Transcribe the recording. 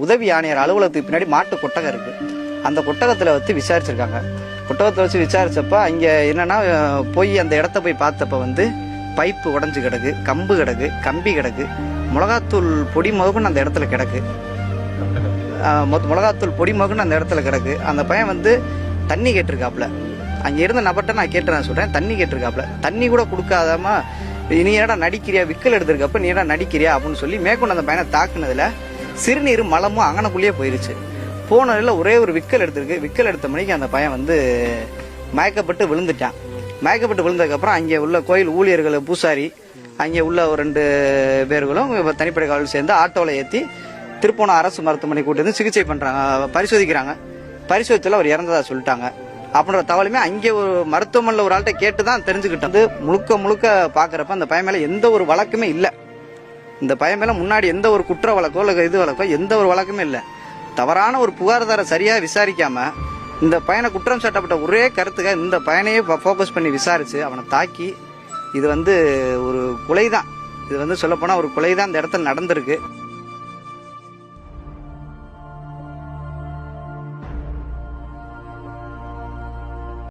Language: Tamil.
உதவி ஆணையர் அலுவலகத்துக்கு பின்னாடி மாட்டு கொட்டகம் இருக்கு. அந்த கொட்டகத்தில் வச்சு விசாரிச்சிருக்காங்க. கொட்டகத்தை வச்சு விசாரிச்சப்ப அங்கே என்னன்னா போய் அந்த இடத்த போய் பார்த்தப்ப பைப்பு உடஞ்சி கிடக்கு, கம்பு கிடக்கு, கம்பி கிடக்கு, மிளகாத்தூள் பொடி மகுன்னு அந்த இடத்துல கிடக்கு. மிளகாத்தூள் பொடி மகுன்னு அந்த இடத்துல கிடக்கு. அந்த பையன் தண்ணி கேட்டிருக்காப்புல. அங்கே இருந்த நபர்கிட்ட நான் கேட்டு சொல்றேன், தண்ணி கேட்டிருக்காப்புல. தண்ணி கூட கொடுக்காதாம நீ ஏடா நடிக்கிறியா, விக்கல் எடுத்திருக்கப்ப நீ ஏடா நடிக்கிறியா அப்படின்னு சொல்லி மேற்கொண்டு அந்த பையனை தாக்குனதுல சிறுநீர் மலமும் அங்கனக்குள்ளேயே போயிருச்சு. போனதில் ஒரே ஒரு விக்கல் எடுத்திருக்கு. விக்கல் எடுத்த மணிக்கு அந்த பையன் மயக்கப்பட்டு விழுந்துட்டான். மயக்கப்பட்டு விழுந்ததுக்கப்புறம் அங்கே உள்ள கோயில் ஊழியர்கள், பூசாரி, அங்கே உள்ள ஒரு 2 பேர்களும் தனிப்படை காவல் சேர்ந்து ஆட்டோவில் ஏற்றி திருப்போணம் அரசு மருத்துவமனை கூட்டி வந்து சிகிச்சை பண்ணுறாங்க, பரிசோதிக்கிறாங்க. பரிசோதித்தில் அவர் இறந்ததா சொல்லிட்டாங்க. அப்படின்ற தகவலுமே அங்கே ஒரு மருத்துவமனையில் ஒரு ஆள்கிட்ட கேட்டு தான் தெரிஞ்சுக்கிட்டது. முழுக்க பார்க்குறப்ப அந்த பையன் மேலே எந்த ஒரு வழக்குமே இல்லை. இந்த பையன் மேலே முன்னாடி எந்த ஒரு குற்ற வழக்கோ இல்லை இது வழக்கோ எந்த ஒரு வழக்குமே இல்லை. தவறான ஒரு புகார்தாரை சரியாக விசாரிக்காம இந்த பையனை குற்றம் சாட்டப்பட்ட ஒரே கருத்துக்காக இந்த பையனையே ஃபோக்கஸ் பண்ணி விசாரித்து அவனை தாக்கி இது ஒரு கொலை தான். இது சொல்லப்போனால் ஒரு கொலை தான் இந்த இடத்துல நடந்திருக்கு.